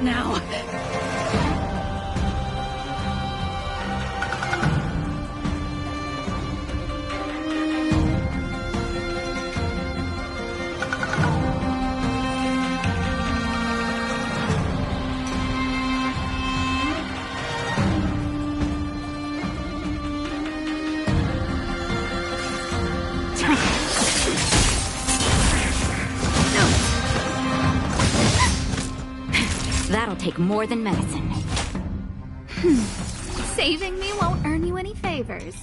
now. That'll take more than medicine. Saving me won't earn you any favors.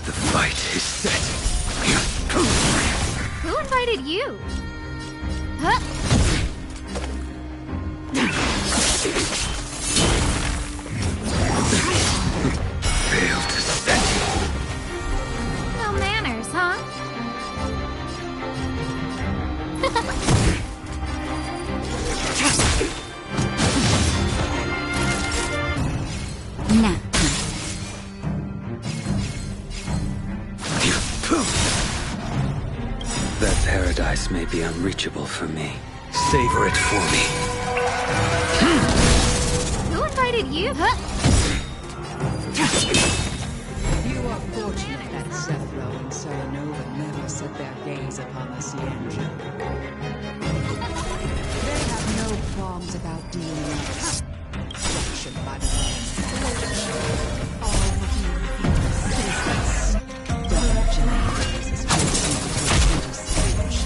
The fight is set. Who invited you? Huh? Failed to set you. No manners, huh? Now. That paradise may be unreachable for me. Savor it for me. Who invited you? Huh? You are fortunate that Sethro and Serenova never set their gaze upon the Sienna. They have no qualms about dealing with destruction by the all of you citizens. Dungeons is forcing you to stage.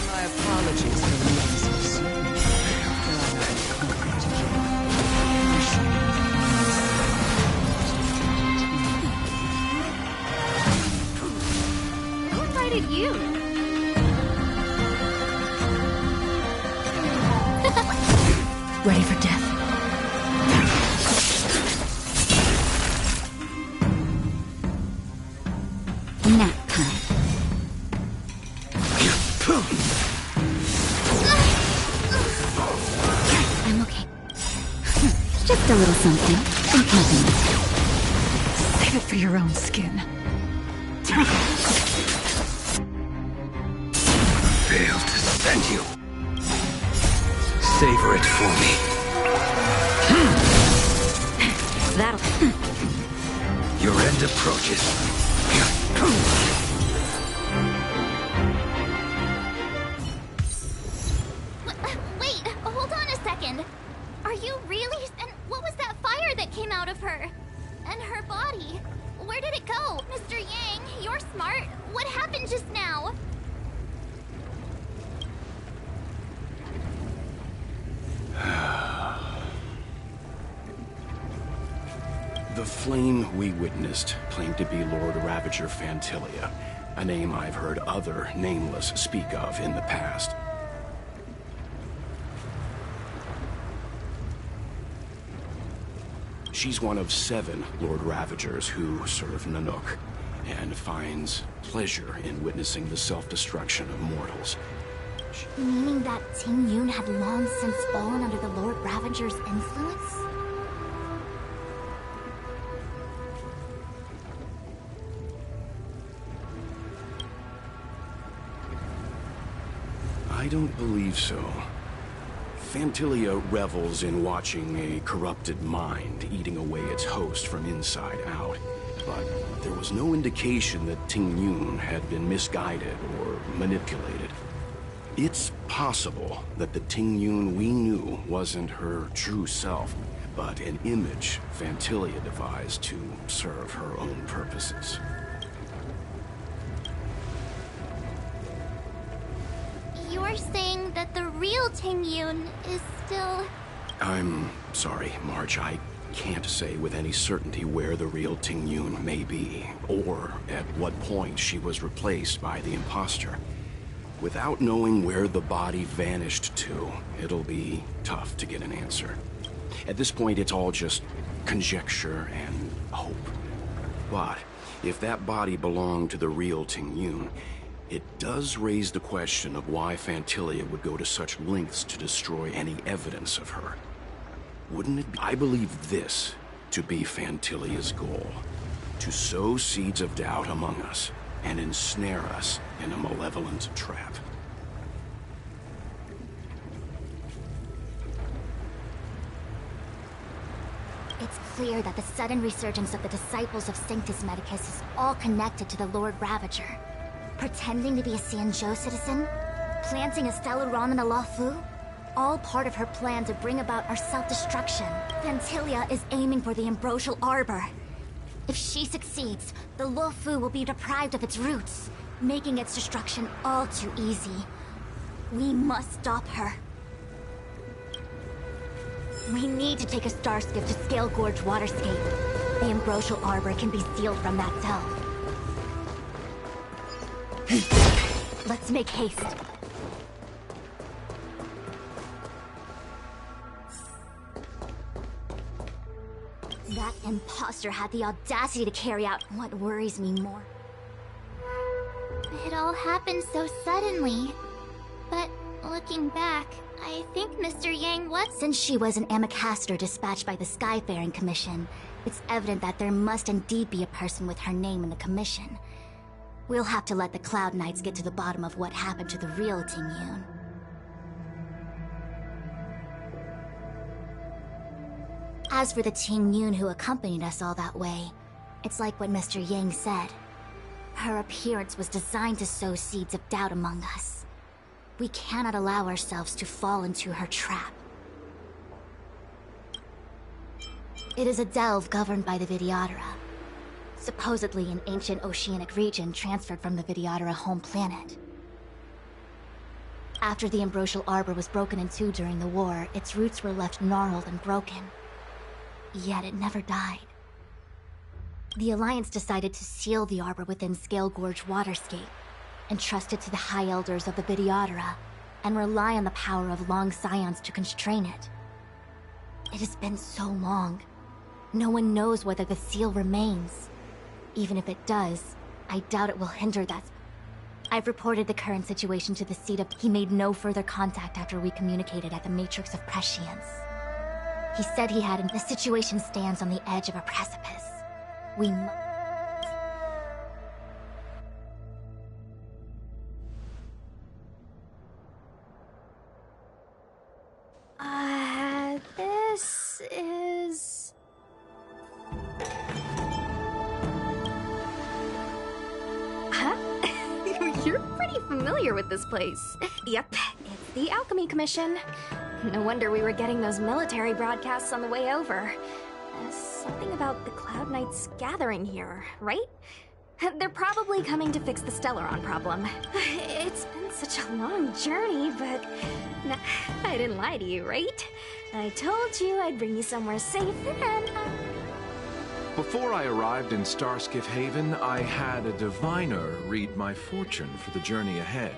My apologies for leaving so soon. Who invited you? Ready for death. Nap time. I'm okay. Just a little something. Think nothing. Save it for your own skin. Failed to send you. Savor it for me. That'll... Your end approaches. Wait, hold on a second. Are you really? And what was that fire that came out of her? And her body? Where did it go? Mr. Yang, you're smart. What happened just now? The flame we witnessed claimed to be Lord Ravager Fantilia, a name I've heard other Nameless speak of in the past. She's one of 7 Lord Ravagers who serve Nanook, and finds pleasure in witnessing the self-destruction of mortals. Meaning that Ting Yun had long since fallen under the Lord Ravager's influence? I don't believe so. Fantilia revels in watching a corrupted mind eating away its host from inside out. But there was no indication that Ting Yun had been misguided or manipulated. It's possible that the Ting Yun we knew wasn't her true self, but an image Fantilia devised to serve her own purposes. You're saying that the real Ting Yun is still... I'm sorry, March. I can't say with any certainty where the real Ting Yun may be, or at what point she was replaced by the imposter. Without knowing where the body vanished to, it'll be tough to get an answer. At this point, it's all just conjecture and hope. But if that body belonged to the real Ting Yun, it does raise the question of why Fantilia would go to such lengths to destroy any evidence of her. Wouldn't it be? I believe this to be Fantilia's goal. To sow seeds of doubt among us and ensnare us in a malevolent trap. It's clear that the sudden resurgence of the disciples of Sanctus Medicus is all connected to the Lord Ravager. Pretending to be a Sanzhou citizen? Planting a Stellaron in a Luofu? All part of her plan to bring about our self-destruction. Fantilia is aiming for the Ambrosial Arbor. If she succeeds, the Luofu will be deprived of its roots, making its destruction all too easy. We must stop her. We need to take a star skiff to Scale Gorge Waterscape. The Ambrosial Arbor can be sealed from that delve. Let's make haste. That imposter had the audacity to carry out what worries me more. It all happened so suddenly. But looking back, I think Mr. Yang was... Since she was an Amicastor dispatched by the Skyfaring Commission, it's evident that there must indeed be a person with her name in the commission. We'll have to let the Cloud Knights get to the bottom of what happened to the real Ting Yun. As for the Ting Yun who accompanied us all that way, it's like what Mr. Yang said. Her appearance was designed to sow seeds of doubt among us. We cannot allow ourselves to fall into her trap. It is a delve governed by the Vidyadhara, supposedly an ancient oceanic region transferred from the Vidyadhara home planet. After the Ambrosial Arbor was broken in two during the war, its roots were left gnarled and broken. Yet it never died. The Alliance decided to seal the Arbor within Scale Gorge Waterscape, entrust it to the High Elders of the Vidyadhara, and rely on the power of long scions to constrain it. It has been so long. No one knows whether the seal remains. Even if it does, I doubt it will hinder that. I've reported the current situation to the seat of... He made no further contact after we communicated at the Matrix of Prescience. He said he had... The situation stands on the edge of a precipice. We must... This is... Huh? You're pretty familiar with this place. Yep, it's the Alchemy Commission. No wonder we were getting those military broadcasts on the way over. Something about the Cloud Knights gathering here, right? They're probably coming to fix the Stellaron problem. It's been such a long journey, but... Nah, I didn't lie to you, right? I told you I'd bring you somewhere safe, and... Before I arrived in Starskiff Haven, I had a diviner read my fortune for the journey ahead.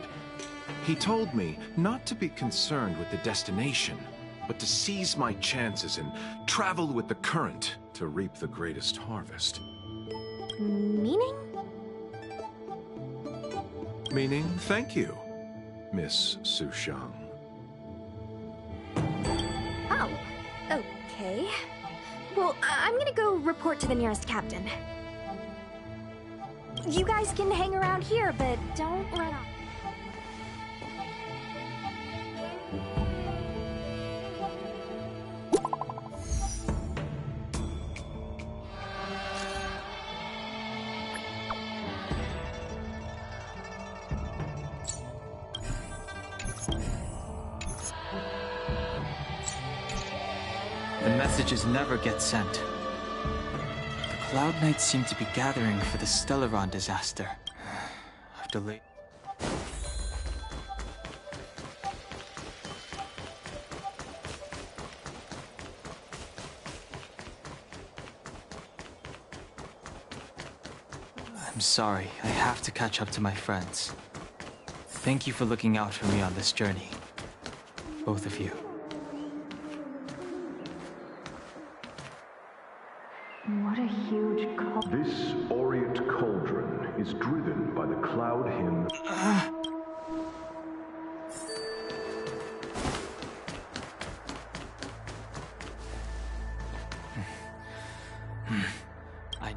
He told me not to be concerned with the destination, but to seize my chances and travel with the current to reap the greatest harvest. Meaning? Meaning, thank you, Miss Sushang. Oh, okay. Well, I'm gonna go report to the nearest captain. You guys can hang around here, but don't run off. The messages never get sent. The Cloud Knights seem to be gathering for the Stellaron disaster. I've delayed. I'm sorry, I have to catch up to my friends. Thank you for looking out for me on this journey. Both of you. What a huge This Aureate Cauldron is driven by the Cloud Hymn. I...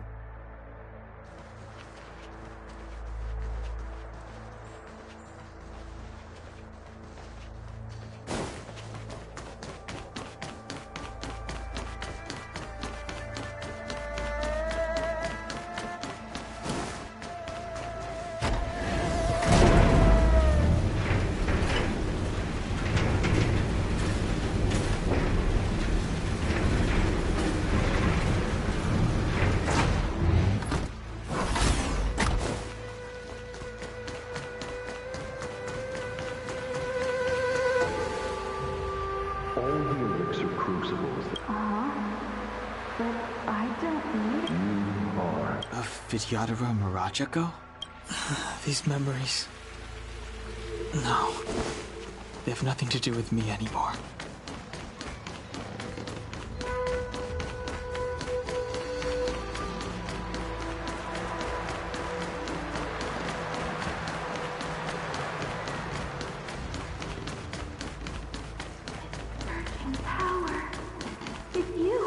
All the elixir crucibles But I don't need you are. Of Vidyadhara Mirajako? These memories... No. They have nothing to do with me anymore. in power. It's you.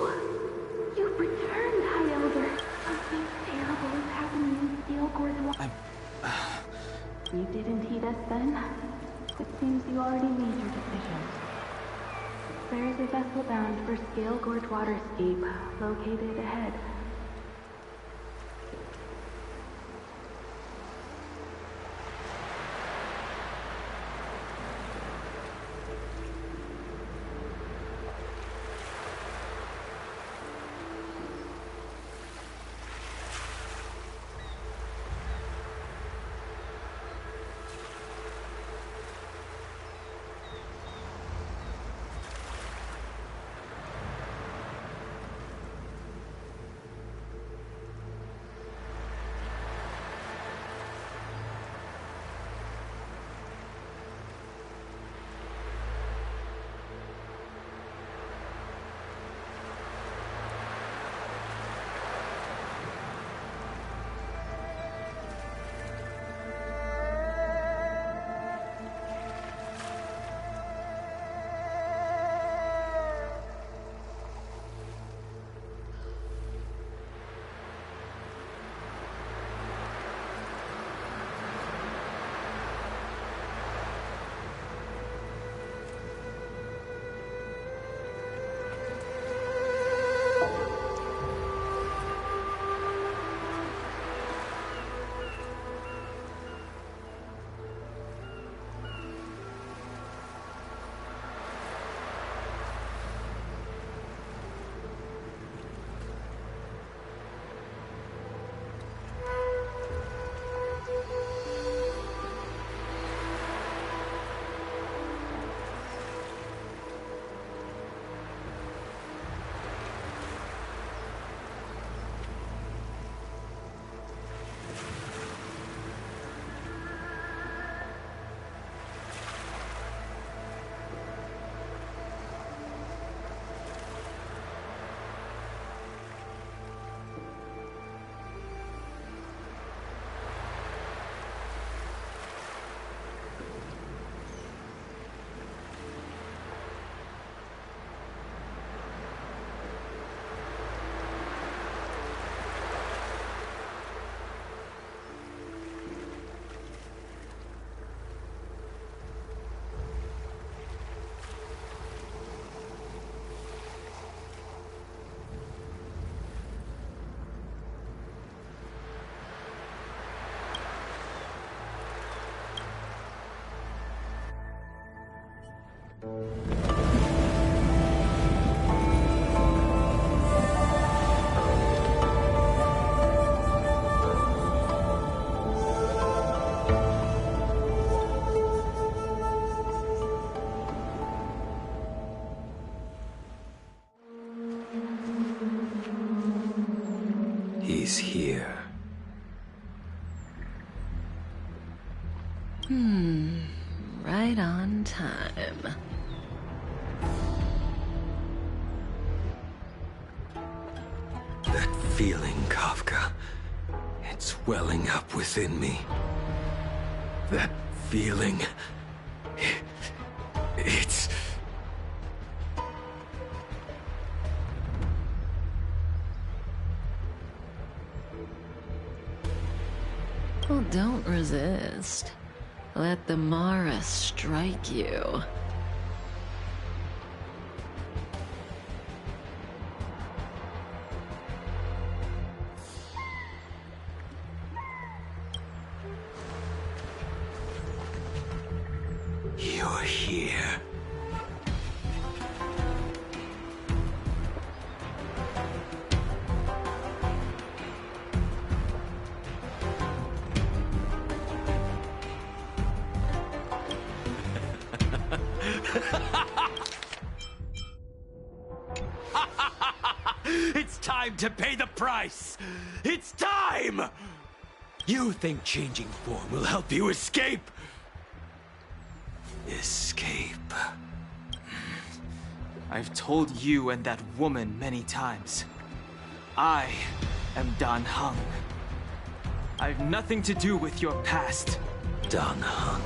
You've returned, High Elder. Something terrible is happening in Steel Gorge. You didn't heed us then? It seems you already made your decision. There is a vessel bound for Scale Gorge Waterscape, located ahead. He's here. Right on time. That feeling, Kafka. It's welling up within me. That feeling... It's... Well, don't resist. Let the Mara strike you. You're here. It's time to pay the price! It's time! You think changing form will help you escape? Escape. I've told you and that woman many times. I am Dan Heng. I've nothing to do with your past. Dan Heng.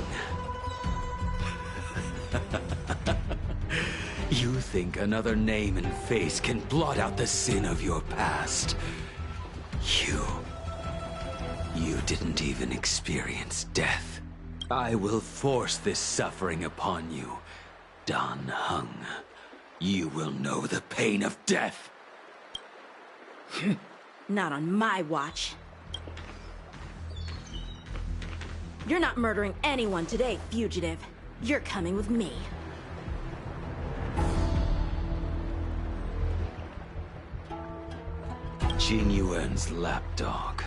You think another name and face can blot out the sin of your past? You didn't even experience death. I will force this suffering upon you, Dan Heng. You will know the pain of death. Not on my watch. You're not murdering anyone today, fugitive. You're coming with me. Jin Yuan's lapdog.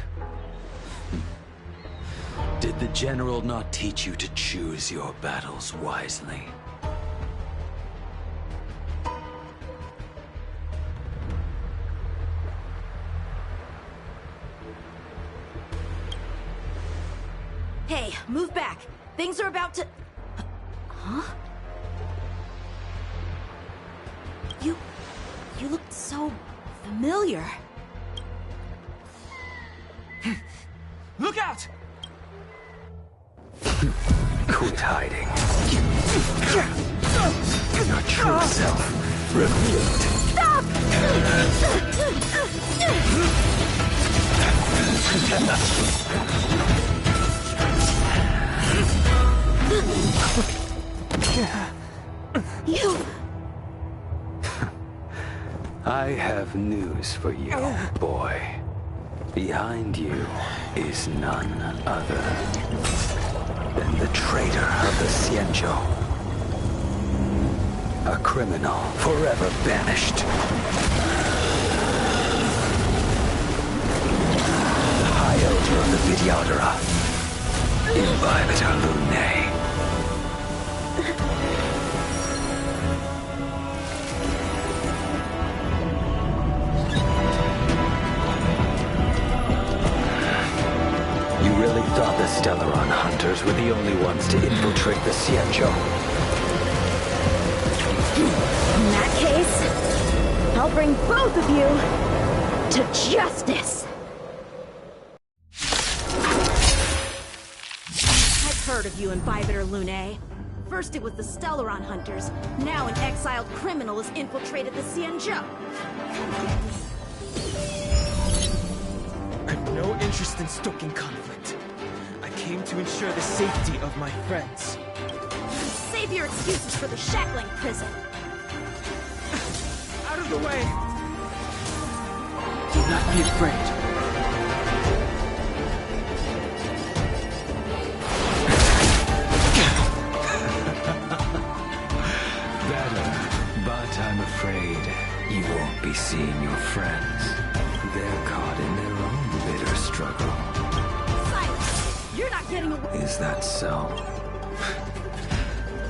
Did the General not teach you to choose your battles wisely? Hey, move back. Things are about to... Huh? You looked so familiar. Look out! Quit hiding. Your true self revealed. Stop! You... I have news for you, boy. Behind you is none other than the traitor of the Xianzhou. A criminal forever banished. The High Elder of the Vidyadhara. Imbibitor Lunae. You really thought the Stellaron hunters were the only ones to infiltrate the Xianzhou? In that case, I'll bring both of you to justice. I've heard of you, Imbibitor Lunae. First it was the Stellaron hunters, now an exiled criminal has infiltrated the Xianzhou. I've no interest in stoking conflict. I came to ensure the safety of my friends. Save your excuses for the shackling prison. Out of the way! Do not be afraid. Better, but I'm afraid you won't be seeing your friends. They're caught in their own bitter struggle. Silence! You're not getting away. Is that so?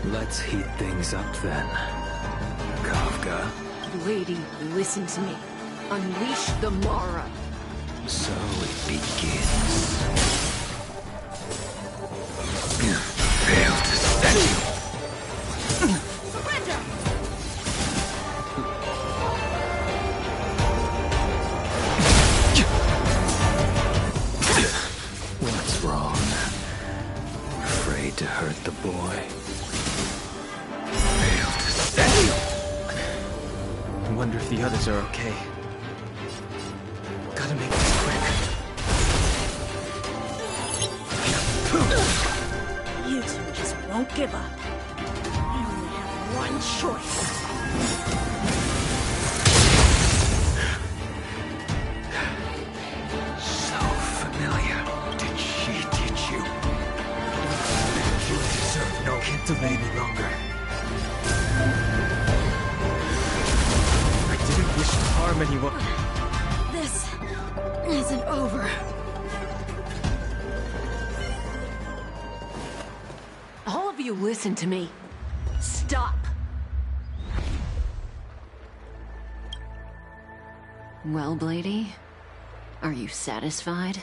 Let's heat things up then. Kafka. Lady, listen to me. Unleash the Mara. So it begins. Failed to set you. Surrender! What's wrong? Afraid to hurt the boy? Failed to set you. I wonder if the others are okay. Gotta make this quick. Don't give up. I only have one choice. So familiar. Did she teach you? You deserve no hint of me any longer. I didn't wish to harm anyone. This isn't over. All of you listen to me. Stop. Well, Blady, are you satisfied?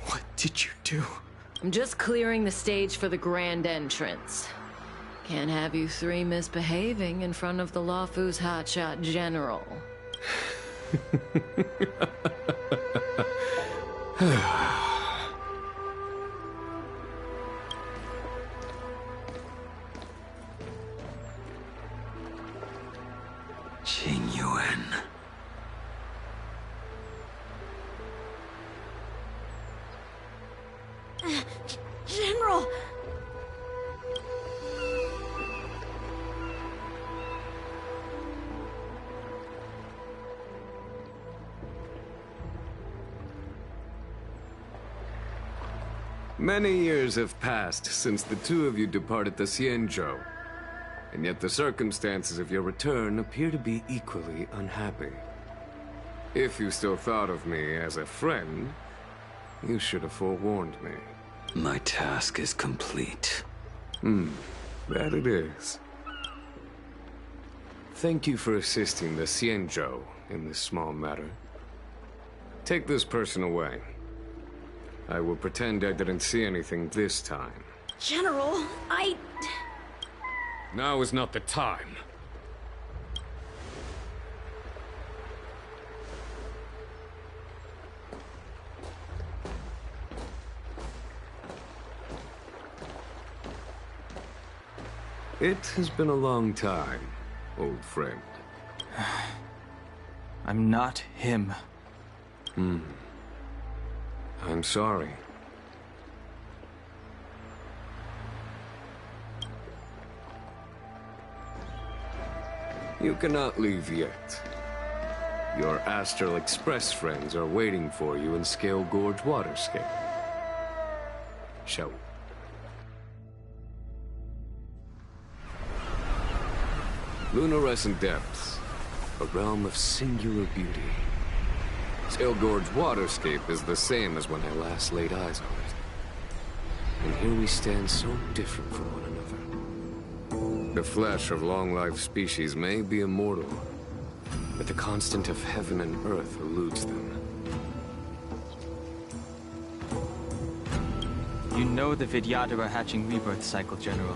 What did you do? I'm just clearing the stage for the grand entrance. Can't have you three misbehaving in front of the Lawfu's hotshot general. Qing Yuan. General! Many years have passed since the two of you departed the Xianzhou, and yet the circumstances of your return appear to be equally unhappy. If you still thought of me as a friend, you should have forewarned me. My task is complete. That it is. Thank you for assisting the Xianzhou in this small matter. Take this person away. I will pretend I didn't see anything this time. General, Now is not the time. It has been a long time, old friend. I'm not him. I'm sorry. You cannot leave yet. Your Astral Express friends are waiting for you in Scale Gorge Waterscape. Shall we? Lunarescent Depths, a realm of singular beauty. Scale Gorge Waterscape is the same as when I last laid eyes on it. And here we stand so different from one another. The flesh of long-lived species may be immortal, but the constant of heaven and earth eludes them. You know the Vidyadhara are hatching rebirth cycle, General.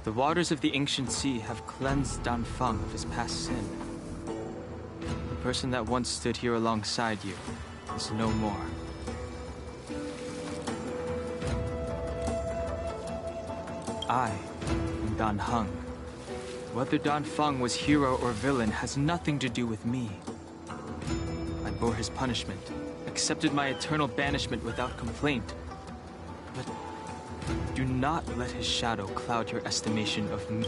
The waters of the ancient sea have cleansed Danfeng of his past sin. The person that once stood here alongside you is no more. I am Dan Heng. Whether Danfeng was hero or villain has nothing to do with me. I bore his punishment, accepted my eternal banishment without complaint. But do not let his shadow cloud your estimation of me.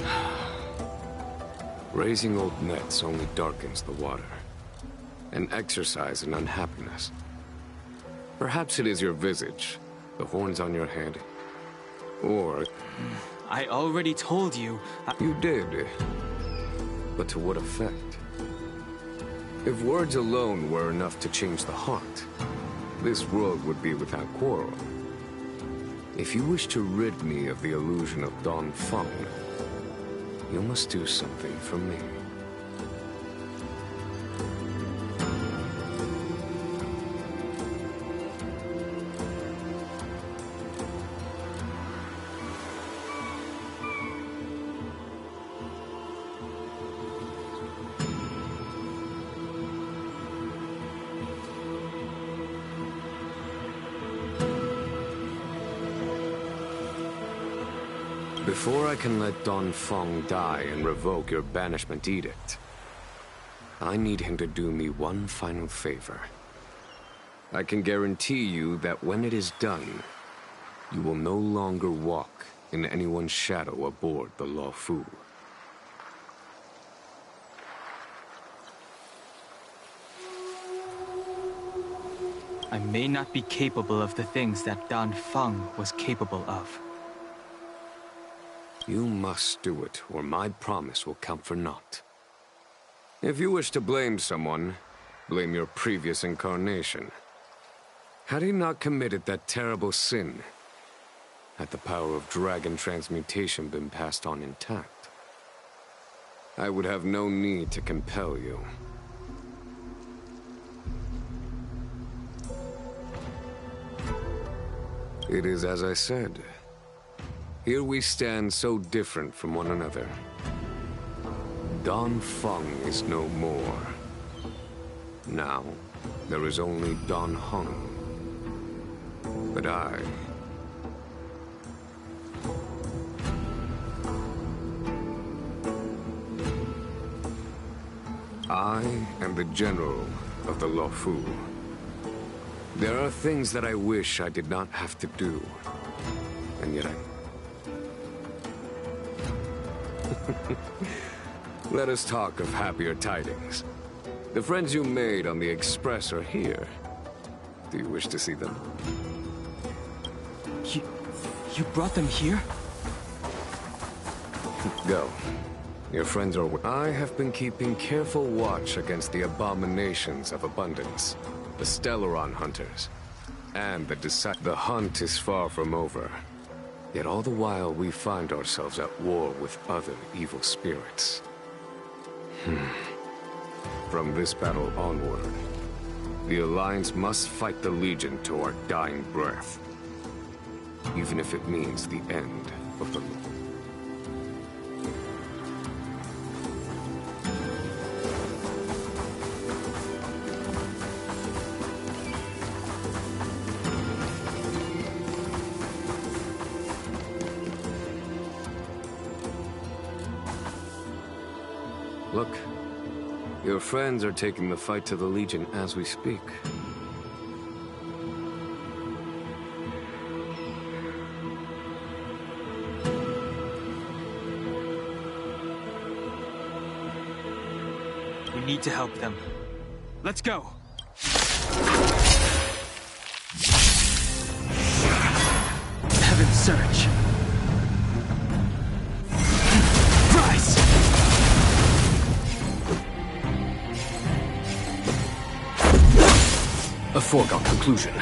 Raising old nets only darkens the water. An exercise in unhappiness. Perhaps it is your visage, the horns on your head, or... I already told you. You did. But to what effect? If words alone were enough to change the heart, this world would be without quarrel. If you wish to rid me of the illusion of Danfeng, you must do something for me. Before I can let Don Feng die and revoke your banishment edict, I need him to do me one final favor. I can guarantee you that when it is done, you will no longer walk in anyone's shadow aboard the Law Fu. I may not be capable of the things that Don Feng was capable of. You must do it, or my promise will count for naught. If you wish to blame someone, blame your previous incarnation. Had he not committed that terrible sin, had the power of dragon transmutation been passed on intact, I would have no need to compel you. It is as I said. Here we stand so different from one another. Don Feng is no more. Now, there is only Don Hung. But I am the general of the Law Fu. There are things that I wish I did not have to do, and yet Let us talk of happier tidings. The friends you made on the Express are here. Do you wish to see them? You brought them here? Go. Your friends are... I have been keeping careful watch against the abominations of abundance. The Stellaron hunters. And the hunt is far from over. Yet all the while we find ourselves at war with other evil spirits. From this battle onward, the Alliance must fight the Legion to our dying breath. Even if it means the end of the... Look, your friends are taking the fight to the Legion as we speak. We need to help them. Let's go! Heaven's Search! Rise! A foregone conclusion.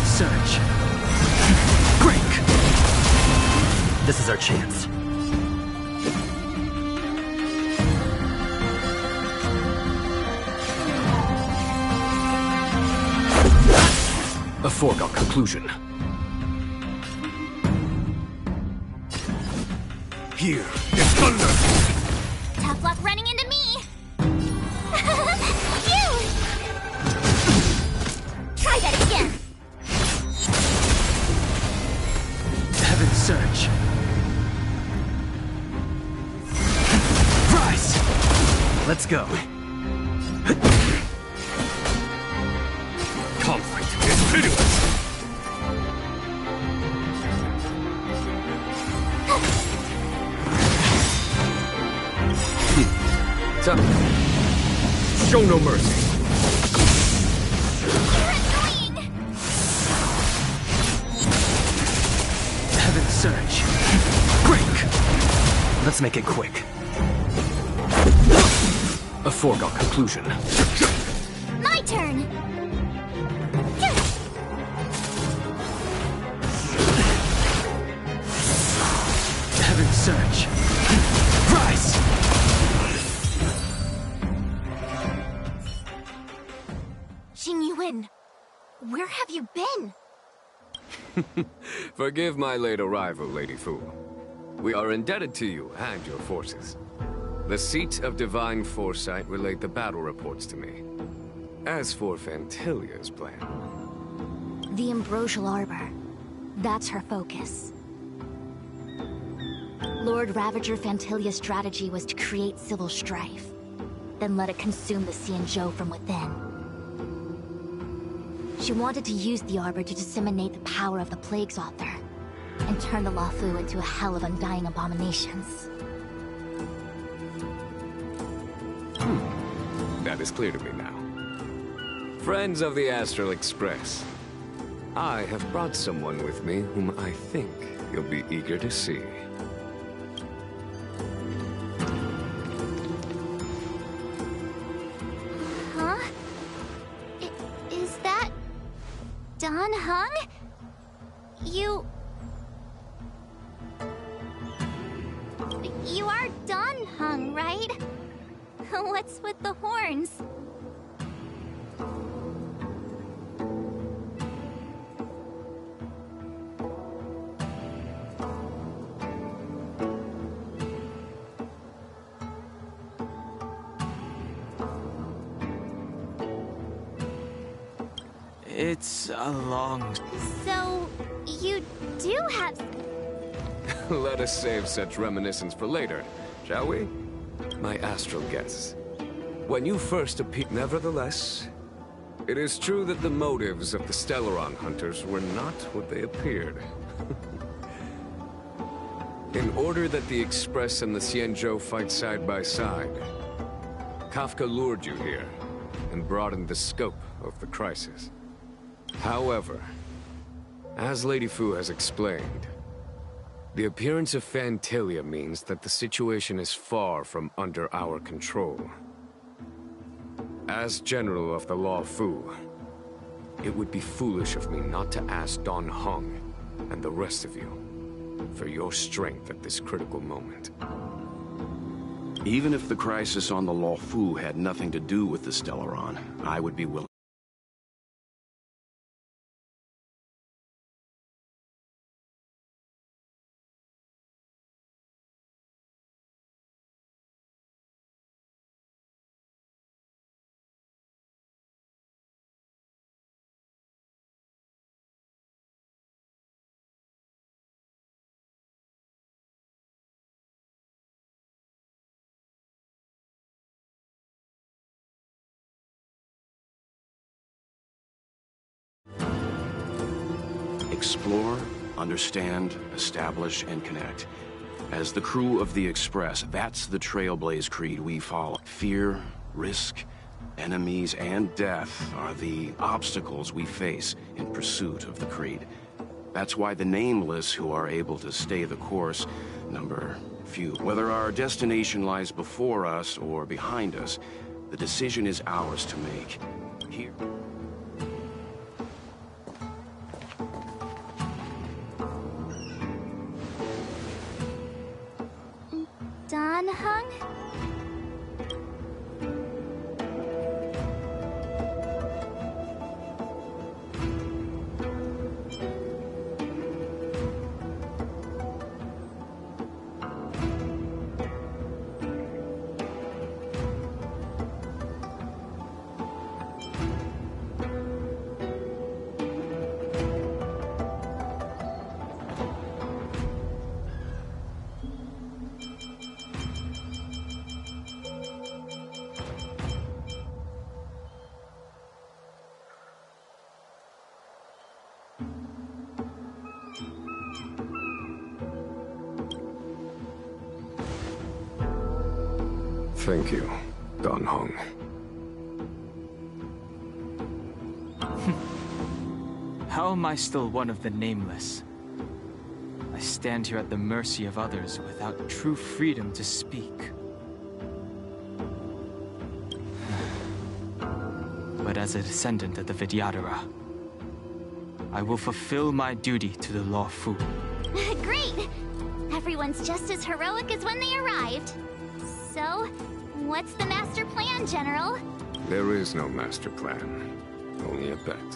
Search. Break! This is our chance. A foregone conclusion. Here is thunder! Tough luck running into me! Try that again! Heaven's Search. Rise! Let's go. Conflict is pitiless! Show no mercy. Heaven's Search. Break! Let's make it quick. A foregone conclusion. My turn! turn. Heaven's surge. Rise! Jing Yuan, where have you been? Forgive my late arrival, Lady Fu. We are indebted to you and your forces. The seat of divine foresight relayed the battle reports to me. As for Fantilia's plan... The Ambrosial Arbor. That's her focus. Lord Ravager Fantilia's strategy was to create civil strife, then let it consume the Xianzhou from within. She wanted to use the Arbor to disseminate the power of the Plague's author, and turn the Luofu into a hell of undying abominations. That is clear to me now. Friends of the Astral Express, I have brought someone with me whom I think you'll be eager to see. Huh? Is that... Dan Heng? You are Dan Heng, right? What's with the horns? It's a long... So, you do have... Let us save such reminiscence for later, shall we? My astral guests. When you first appeared... Nevertheless, it is true that the motives of the Stellaron hunters were not what they appeared. In order that the Express and the Xianzhou fight side by side, Kafka lured you here and broadened the scope of the crisis. However, as Lady Fu has explained, the appearance of Fantilia means that the situation is far from under our control. As General of the Luofu, it would be foolish of me not to ask Dan Heng and the rest of you for your strength at this critical moment. Even if the crisis on the Luofu had nothing to do with the Stellaron, I would be willing. Explore, understand, establish, and connect. As the crew of the Express, that's the Trailblaze creed we follow. Fear, risk, enemies, and death are the obstacles we face in pursuit of the creed. That's why the nameless who are able to stay the course number few. Whether our destination lies before us or behind us, the decision is ours to make. Here. Dan Heng? Thank you, Dan Heng. How am I still one of the nameless? I stand here at the mercy of others without true freedom to speak. But as a descendant of the Vidyadhara. I will fulfill my duty to the Law Fu. Great! Everyone's just as heroic as when they arrived. So, what's the master plan, General? There is no master plan, only a bet.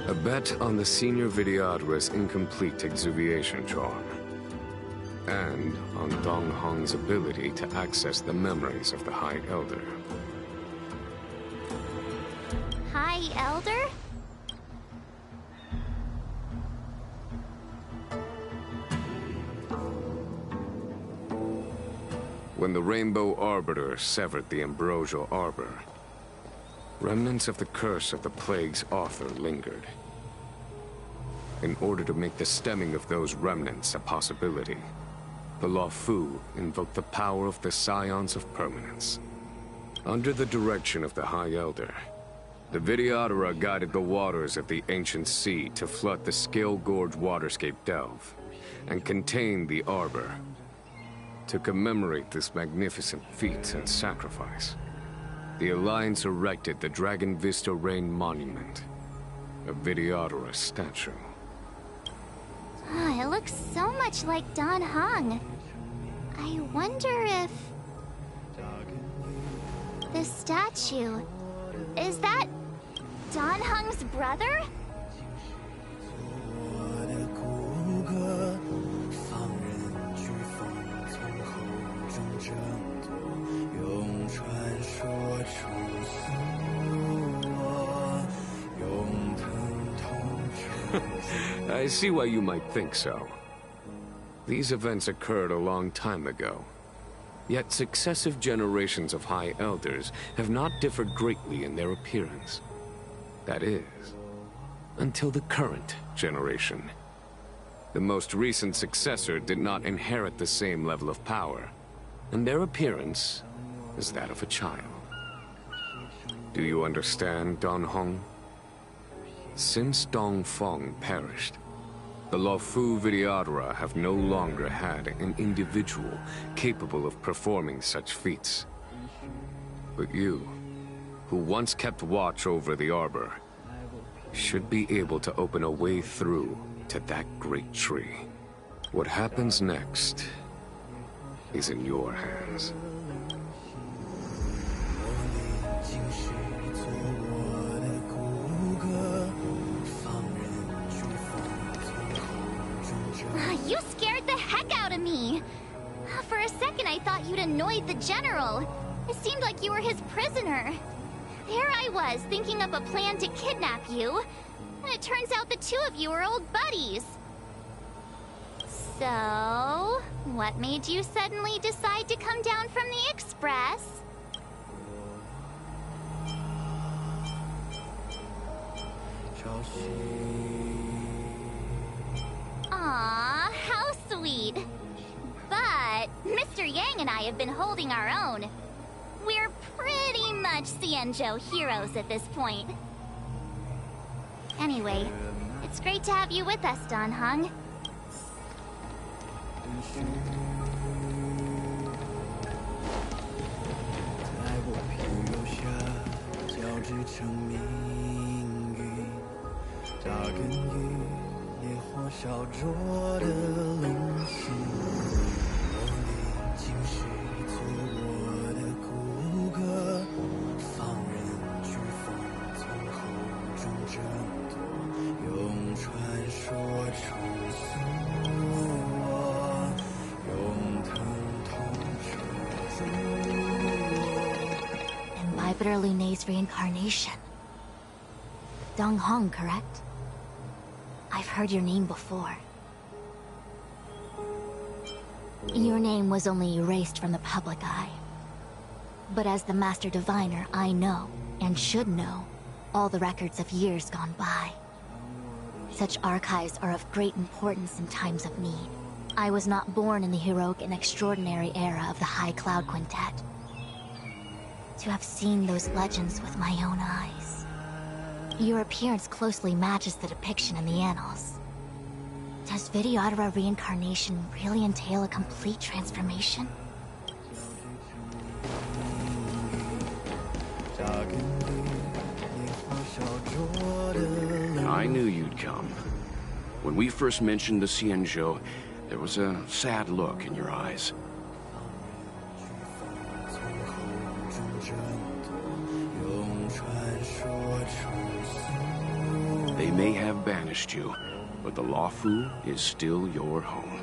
A bet on the senior Vidyadhara's incomplete exuviation charm. And on Dong Hong's ability to access the memories of the High Elder. High Elder? When the Rainbow Arbiter severed the Ambrosial Arbor, remnants of the curse of the Plague's author lingered. In order to make the stemming of those remnants a possibility, the Law Fu invoked the power of the Scions of Permanence. Under the direction of the High Elder, the Vidyadhara guided the waters of the ancient sea to flood the Scale Gorge waterscape delve and contain the Arbor. To commemorate this magnificent feat and sacrifice, the Alliance erected the Dragon Vista Rain Monument, a Vidyadhara statue. It looks so much like Dan Heng. I wonder if... this statue... is that... Dan Heng's brother? I see why you might think so. These events occurred a long time ago. Yet successive generations of High Elders have not differed greatly in their appearance. That is, until the current generation. The most recent successor did not inherit the same level of power, and their appearance is that of a child. Do you understand, Don Hong? Since Dong Feng perished, the Law Fu Vidyadhara have no longer had an individual capable of performing such feats. But you, who once kept watch over the Arbor, should be able to open a way through to that great tree. What happens next is in your hands. You scared the heck out of me! For a second I thought you'd annoyed the General. It seemed like you were his prisoner. There I was, thinking up a plan to kidnap you. And it turns out the two of you are old buddies. So, what made you suddenly decide to come down from the Express? Aw, how sweet. But Mr. Yang and I have been holding our own. We're pretty much Xianzhou heroes at this point. Anyway, it's great to have you with us, Dan Heng. Invibitor Lune's reincarnation. Dong Hong, correct? I've heard your name before. Your name was only erased from the public eye. But as the Master Diviner, I know, and should know, all the records of years gone by. Such archives are of great importance in times of need. I was not born in the heroic and extraordinary era of the High Cloud Quintet. To have seen those legends with my own eyes. Your appearance closely matches the depiction in the annals. Does Vidyadhara reincarnation really entail a complete transformation? I knew you'd come. When we first mentioned the Xianzhou, there was a sad look in your eyes. They may have banished you, but the Luofu is still your home.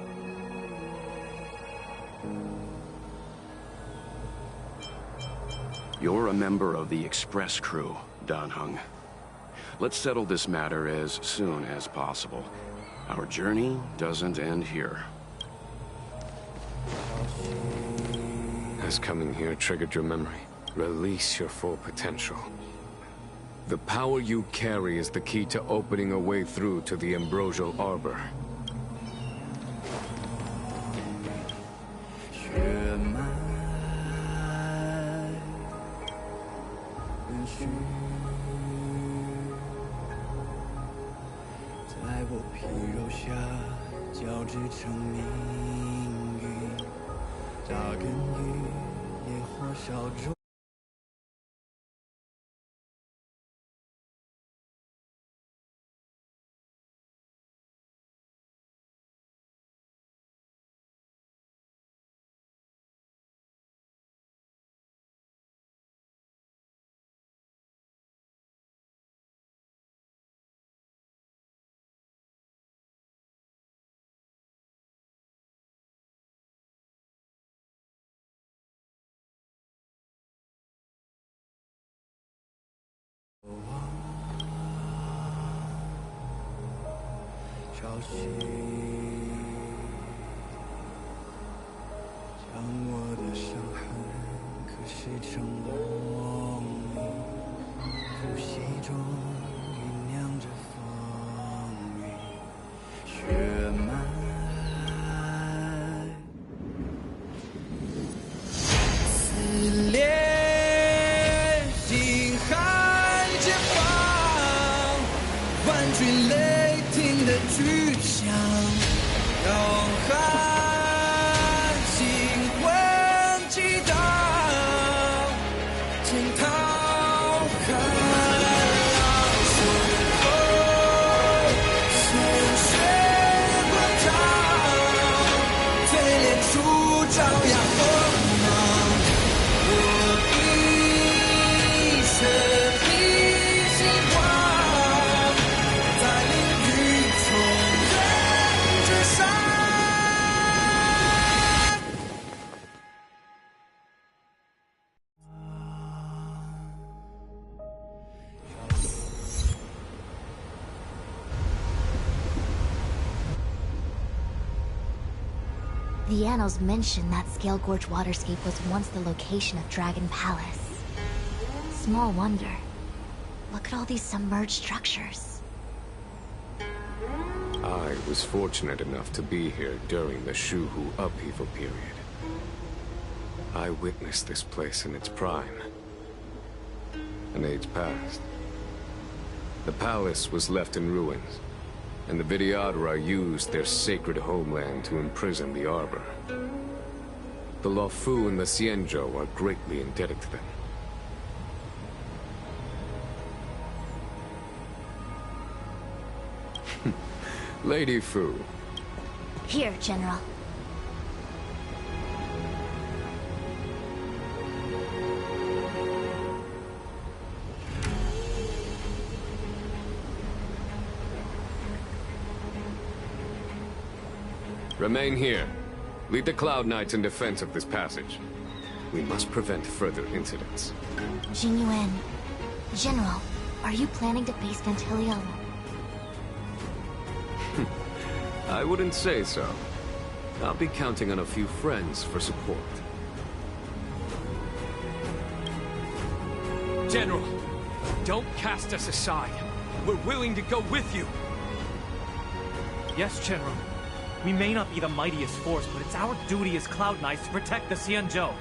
You're a member of the Express crew, Dan Heng. Let's settle this matter as soon as possible. Our journey doesn't end here. Has coming here triggered your memory? Release your full potential. The power you carry is the key to opening a way through to the Ambrosial Arbor. The annals mention that Scale Gorge waterscape was once the location of Dragon Palace. Small wonder. Look at all these submerged structures. I was fortunate enough to be here during the Shuhu upheaval period. I witnessed this place in its prime. An age passed. The palace was left in ruins, and the Vidyadhara used their sacred homeland to imprison the Arbor. The Luofu and the Xianzhou are greatly indebted to them. Lady Fu. Here, General. Remain here. Lead the Cloud Knights in defense of this passage. We must prevent further incidents. Jing Yuan. General, are you planning to face Ventilio? I wouldn't say so. I'll be counting on a few friends for support. General, don't cast us aside. We're willing to go with you. Yes, General. We may not be the mightiest force, but it's our duty as Cloud Knights to protect the Xianzhou.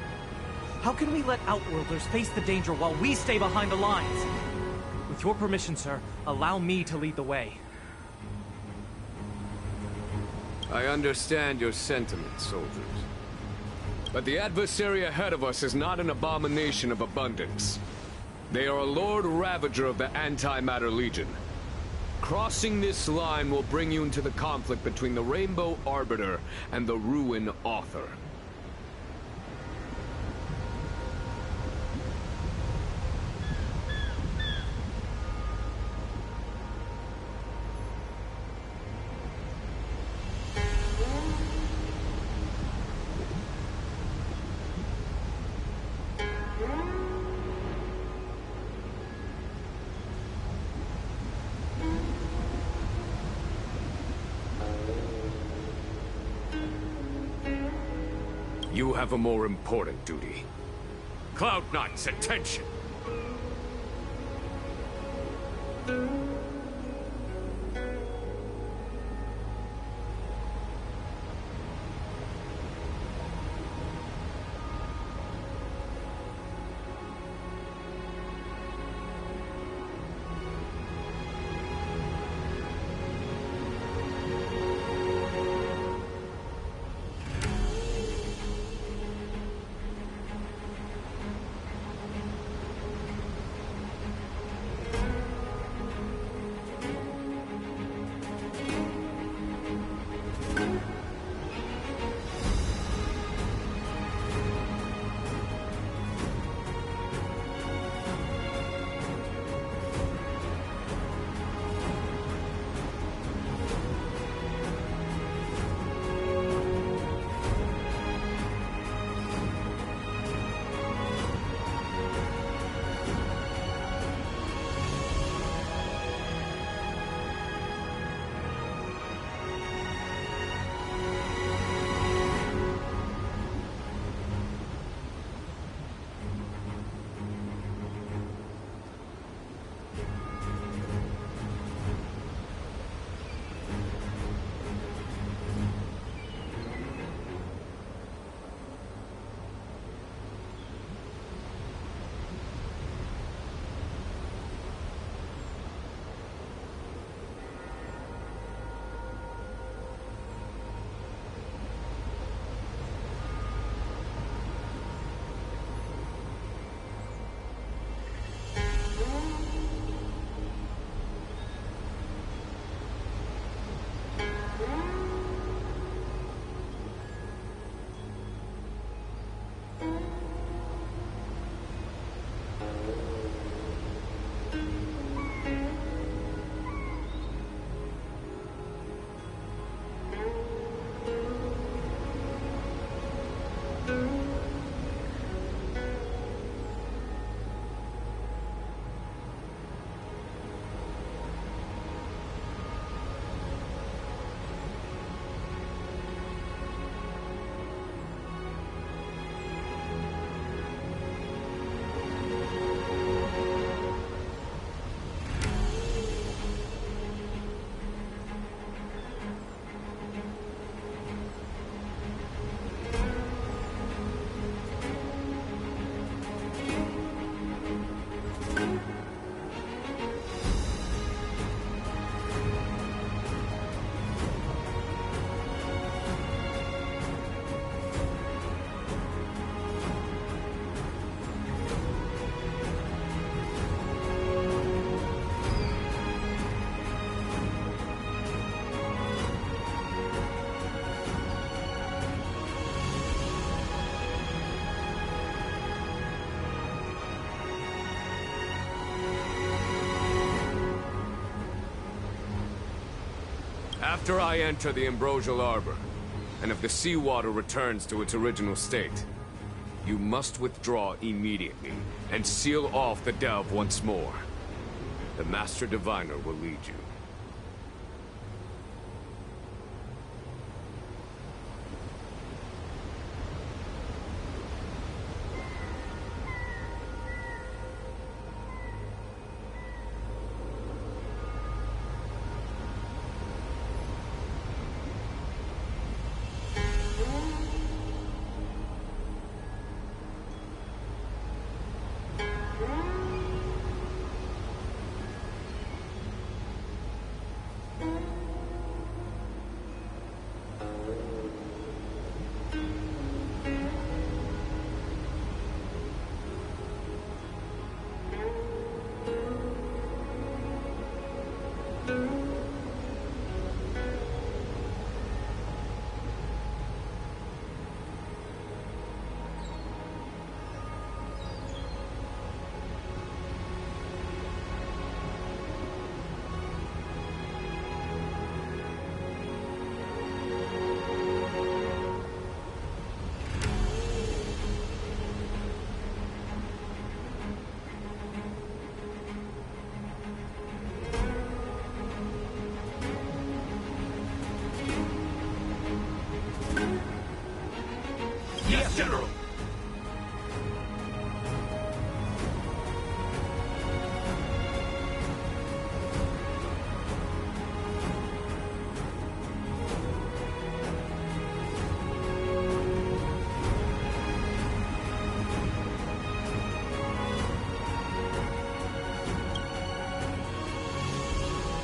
How can we let Outworlders face the danger while we stay behind the lines? With your permission, sir, allow me to lead the way. I understand your sentiments, soldiers. But the adversary ahead of us is not an abomination of abundance. They are a Lord Ravager of the Antimatter Legion. Crossing this line will bring you into the conflict between the Rainbow Arbiter and the Ruin Author. You have a more important duty. Cloud Knight's attention! After I enter the Ambrosial Arbor, and if the seawater returns to its original state, you must withdraw immediately and seal off the delve once more. The Master Diviner will lead you.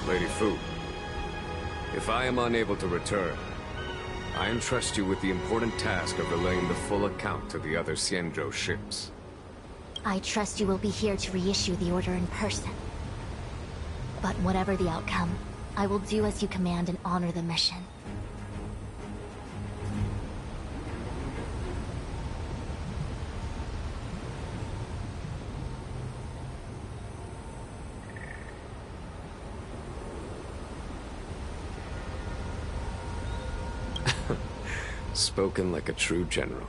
Lady Fu, if I am unable to return, I entrust you with the important task of relaying the full account to the other Xianzhou ships. I trust you will be here to reissue the order in person. But whatever the outcome, I will do as you command and honor the mission. Spoken like a true general.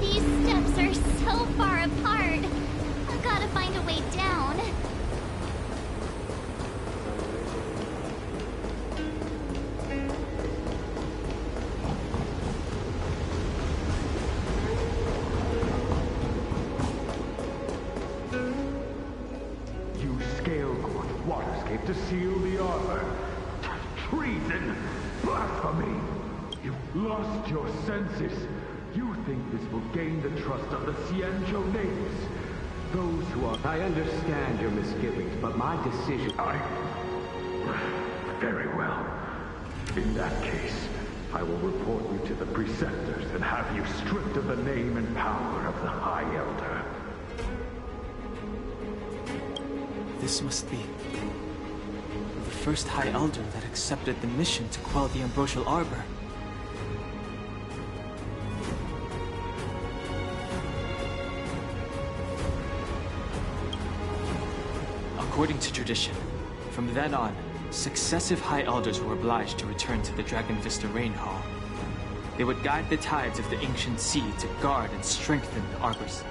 These steps are so far apart. I've got to find a way down. You scaled Waterscape to seal the armor. Treason! Blasphemy! You've lost your senses. You think this will gain the trust of the Xianzhou natives. Those who are... I understand your misgivings, but my decision... Very well. In that case, I will report you to the Preceptors and have you stripped of the name and power of the High Elder. This must be the first High Elder that accepted the mission to quell the Ambrosial Arbor. According to tradition, from then on, successive High Elders were obliged to return to the Dragon Vista Rain Hall. They would guide the tides of the ancient sea to guard and strengthen the arbors.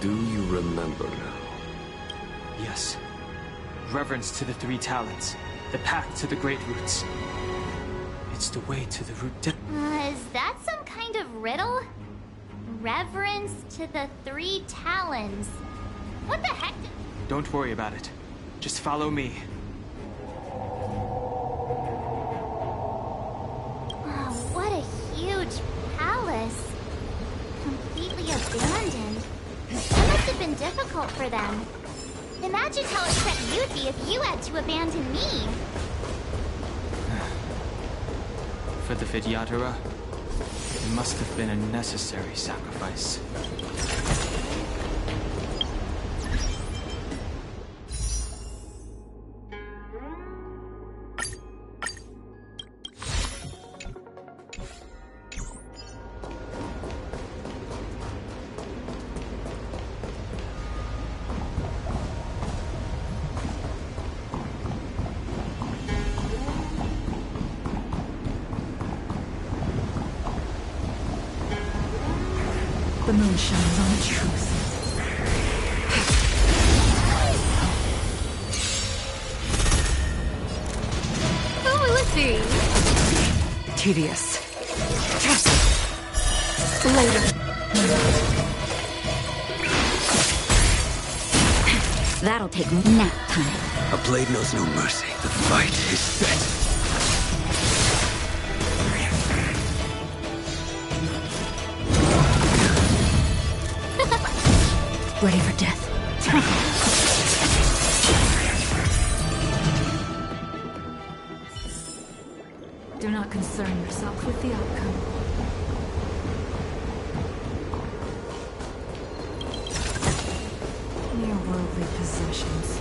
Do you remember now? Yes. Reverence to the three talents, the path to the great roots. It's the way to the root Is that some kind of riddle? Reverence to the three talons. What the heck? Don't worry about it. Just follow me. Oh, what a huge palace. Completely abandoned. That must have been difficult for them. Imagine how upset you'd be if you had to abandon me. For the Vidyadhara, it must have been a necessary sacrifice. The moon shines on the truth. Who is he? Tedious. Later. That'll take nap time. A blade knows no mercy. The fight is set. Ready for death. Do not concern yourself with the outcome. Mere worldly possessions.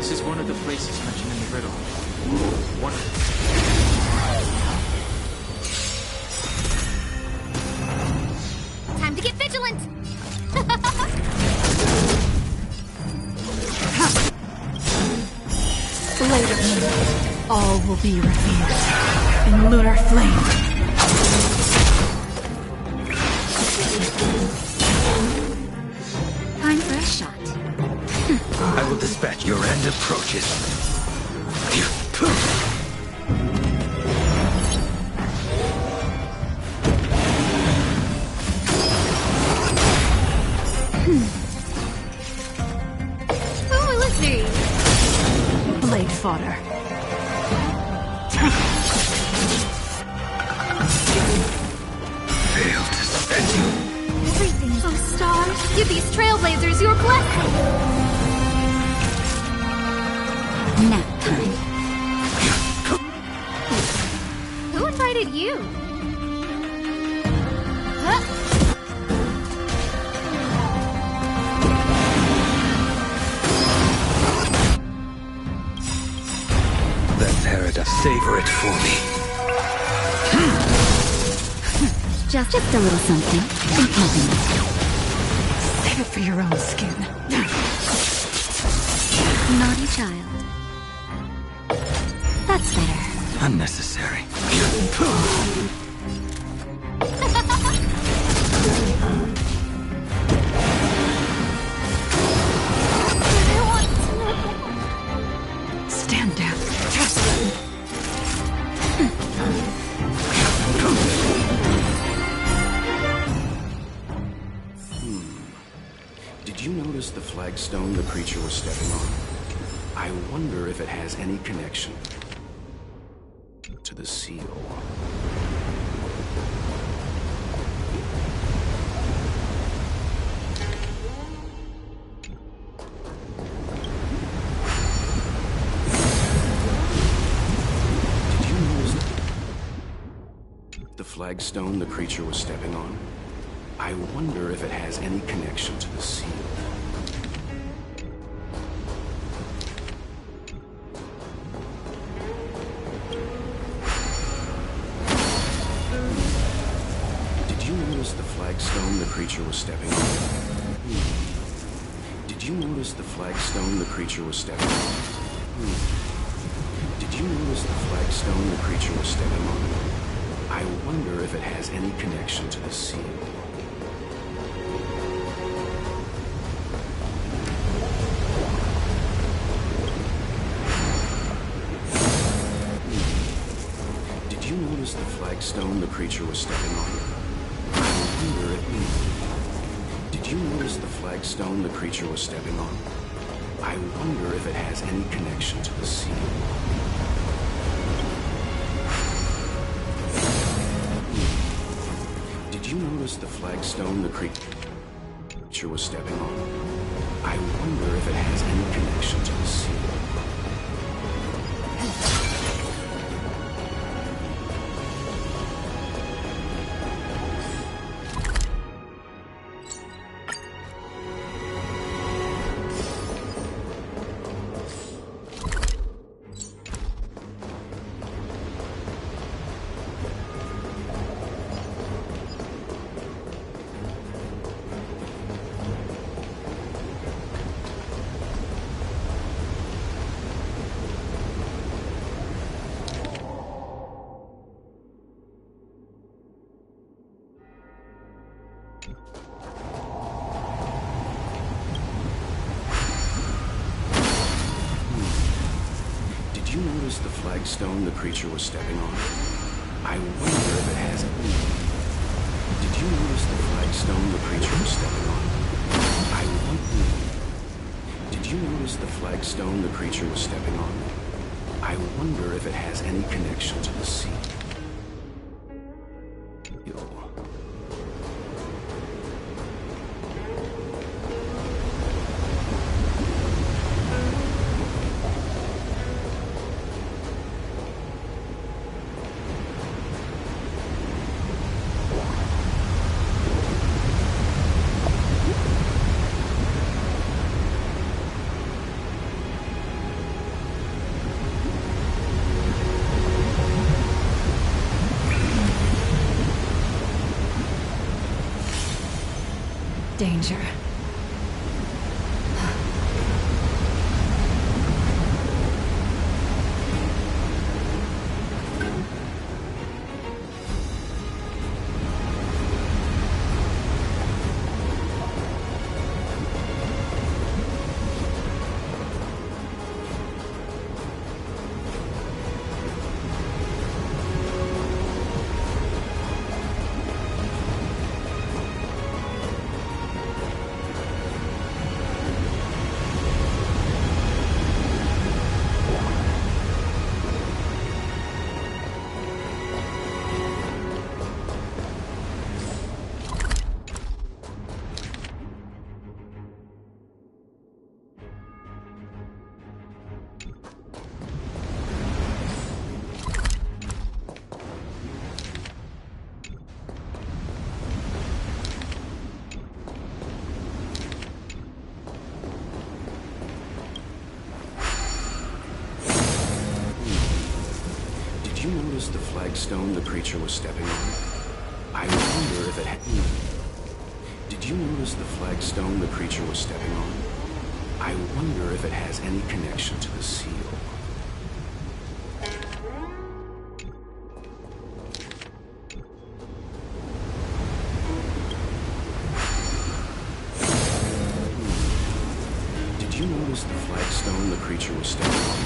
This is one of the places mentioned in the riddle. One of them. Time to get vigilant! Later, all will be revealed in lunar flame. Time for a shot. I will dispatch. Your end approaches. Who will it be? Blade fodder. Failed to send you. Everything's on stars. Give these trailblazers your blessing. Nap time. Who invited you? Huh? The paradise. Savor it for me. Just a little something. Think nothing. Save it for your own skin. Naughty child. That's better. Unnecessary. Stand down. Did you notice the flagstone the creature was stepping on? I wonder if it has any connection to the seal. Did you notice the flagstone the creature was stepping on? I wonder if it has any connection to the seal. Did you notice the flagstone the creature was stepping on? Did you notice the flagstone the creature was stepping on? Did you notice the flagstone the creature was stepping on? I wonder if it has any connection to the seal. Did you notice the flagstone the creature was stepping on? I wonder if... Did you notice the flagstone the creature was stepping on? I wonder if it has any connection to the seal. Did you notice the flagstone the creature was stepping on? I wonder if it has any connection to the seal. Did you notice the flagstone the creature was stepping on? I wonder if it has... Did you notice the flagstone the creature was stepping on? I wonder... Did you notice the flagstone the creature was stepping on? I wonder if it has any connection to the sea. danger. Did you notice the flagstone the creature was stepping on? I wonder if it had... Did you notice the flagstone the creature was stepping on? I wonder if it has any connection to the seal. Did you notice the flagstone the creature was stepping on?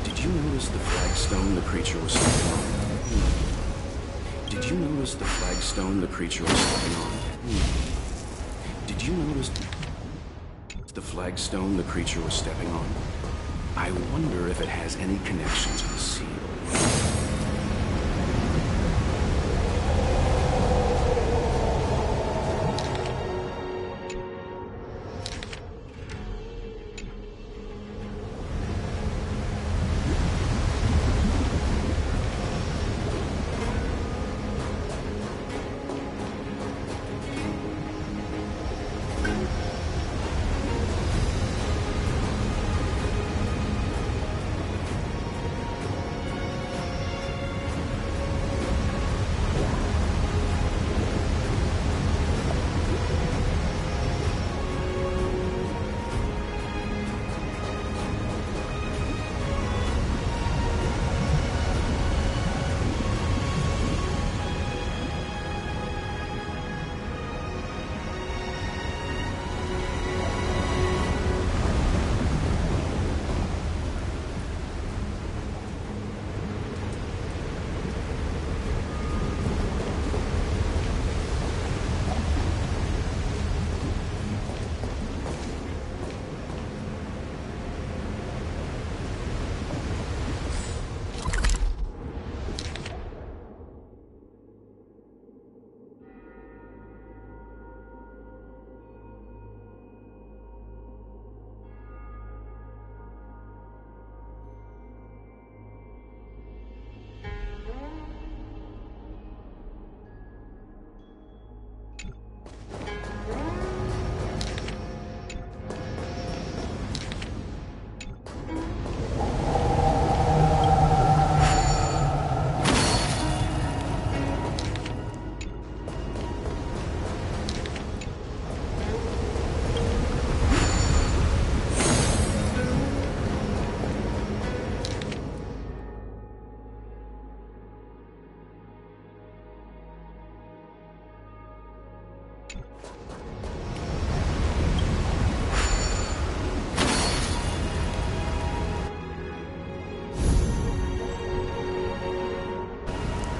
Did you notice the flagstone the creature was stepping on? Did you notice the flagstone the creature was stepping on? Did you notice the flagstone the creature was stepping on? I wonder if it has any connection to the seal.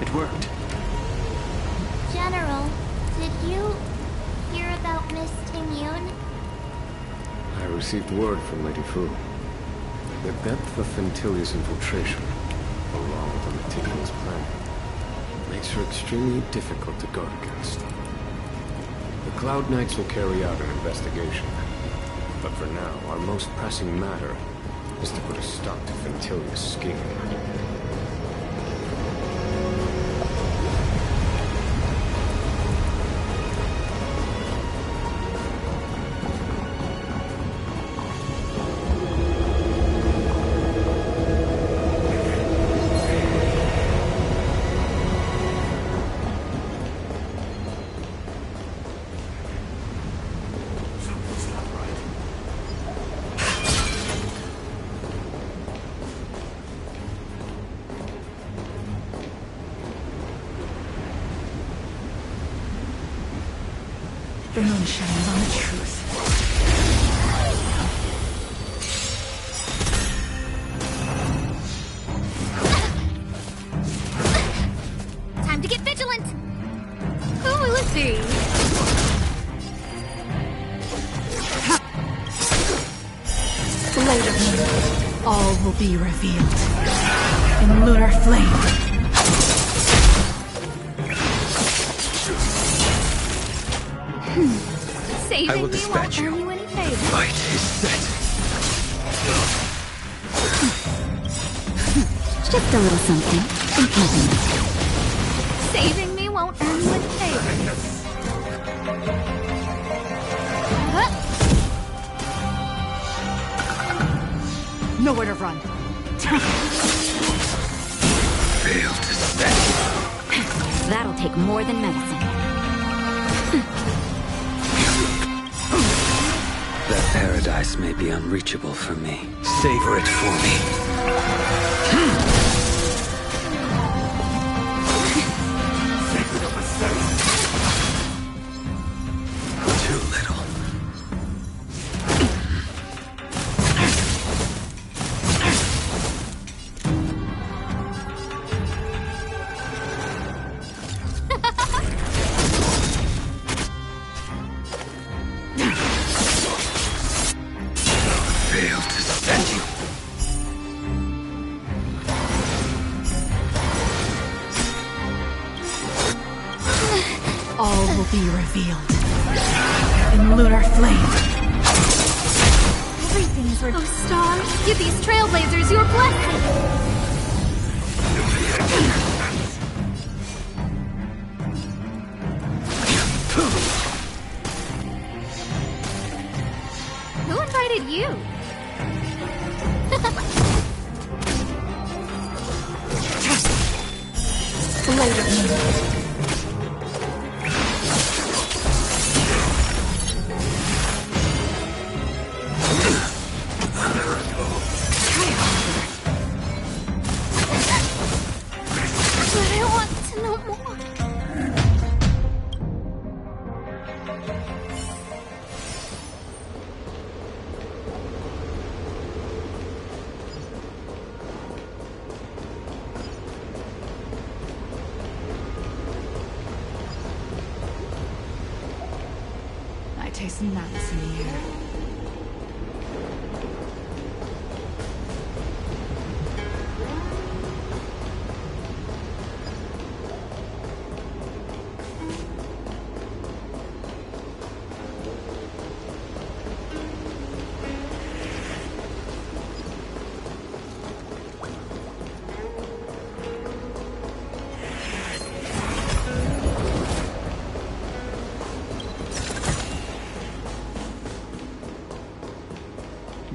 It worked. General, did you hear about Miss Ting-Yun? I received word from Lady Fu. The depth of Ventilia's infiltration, along with a meticulous plan, makes her extremely difficult to guard against. The Cloud Knights will carry out an investigation. But for now, our most pressing matter is to put a stop to Ventilia's scheme. The moon shines on the truth. Time to get vigilant! Who will it be? Later, all will be revealed in lunar flame. Saving I will me dispatch won't you. earn you any favor. Fight is set. Just a little something in keeping. Saving me won't earn you any favors. Nowhere to run. Fail to set. That'll take more than medicine. That paradise may be unreachable for me. Savor it for me. Too little. Fail to set you. All will be revealed in lunar flame. Everything is revealed. Oh, stars, give these trailblazers your blessing! Who invited you? Later. But I want to know more. I taste nuts in the air.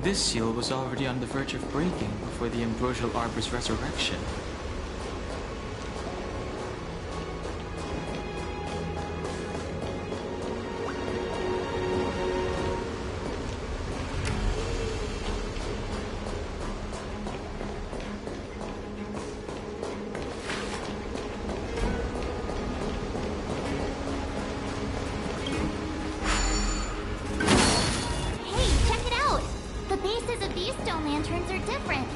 This seal was already on the verge of breaking before the Ambrosial Arbor's resurrection. Hey, check it out! The bases of these stone lanterns are different.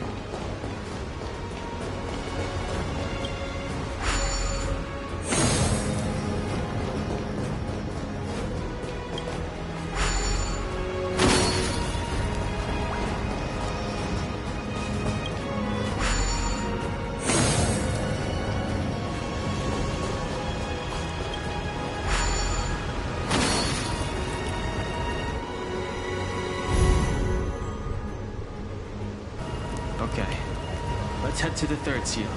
Okay, let's head to the third seal.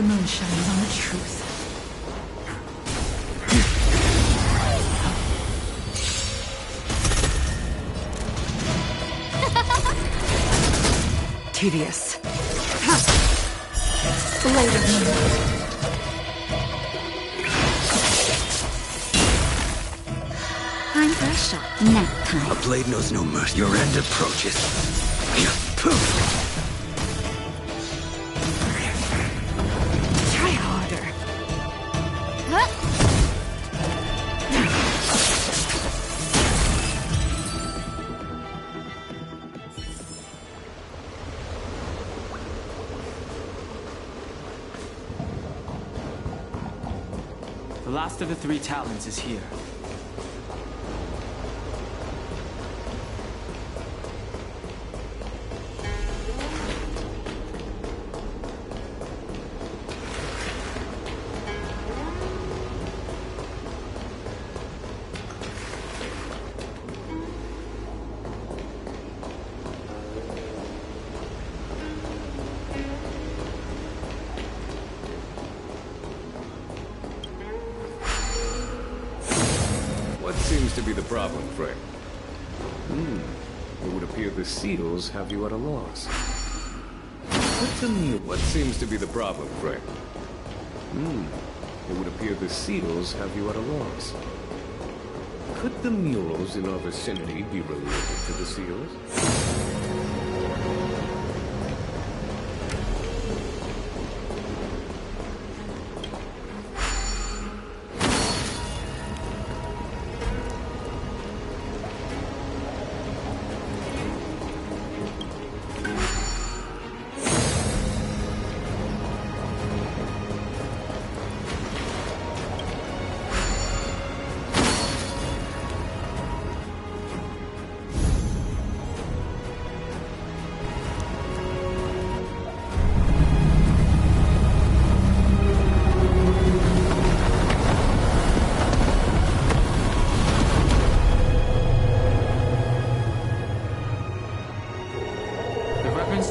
The moon shines on the truth. Tedious. Blade of moon. Time for a shot. Nap time. A blade knows no mercy. Your end approaches. Poof! Try harder. The last of the 3 talons is here. What seems to be the problem, Frank? It would appear the seals have you at a loss. What seems to be the problem, Frank? It would appear the seals have you at a loss. Could the murals in our vicinity be related to the seals?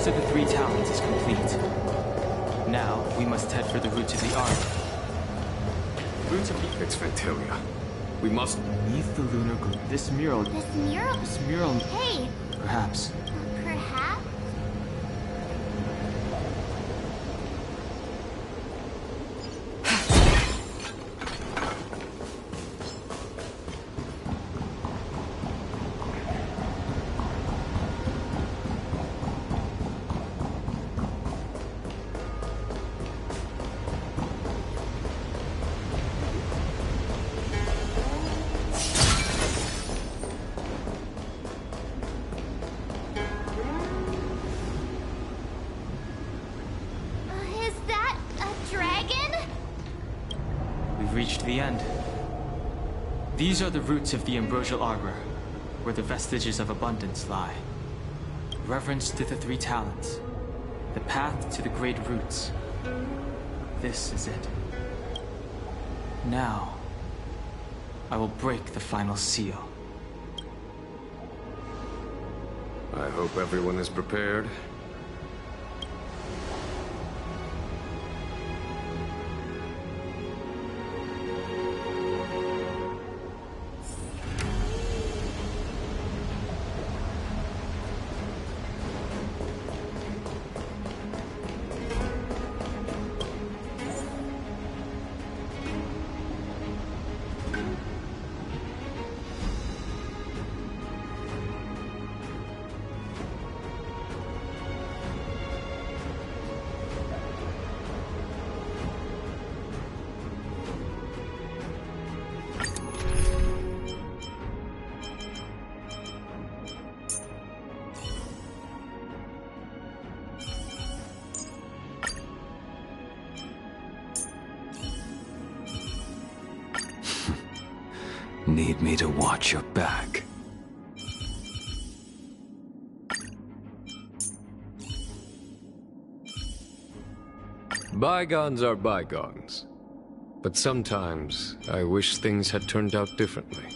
To the 3 talons is complete. Now, we must head for the roots of the armor. Roots of the... It's Ventilia. We must... Beneath the lunar glow. This mural... This mural? This mural... Hey! Perhaps. Perhaps? Reached the end. These are the roots of the ambrosial arbor, where the vestiges of abundance lie. Reverence to the 3 talons, the path to the great roots. This is it. Now, I will break the final seal. I hope everyone is prepared. Need me to watch your back. Bygones are bygones. But sometimes I wish things had turned out differently.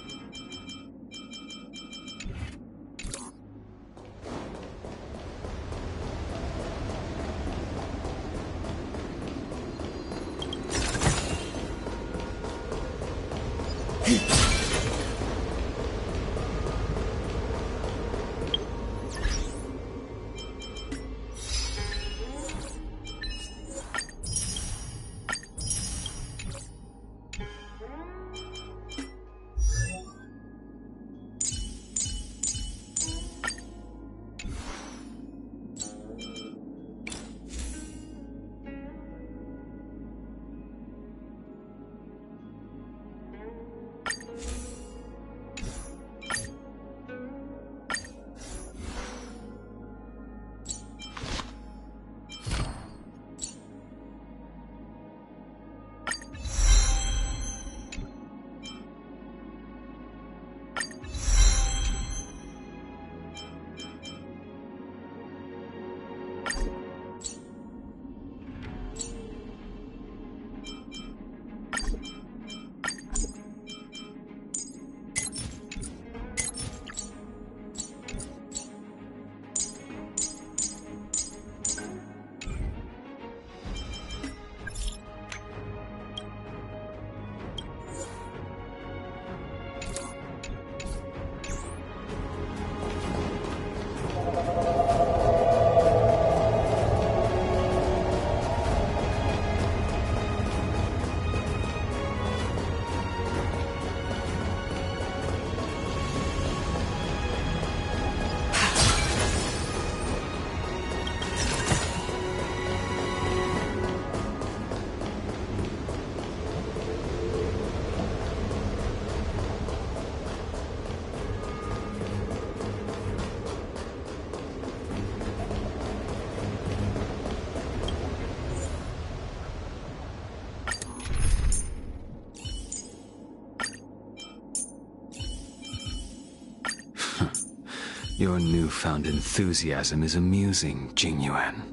Your newfound enthusiasm is amusing, Jingyuan.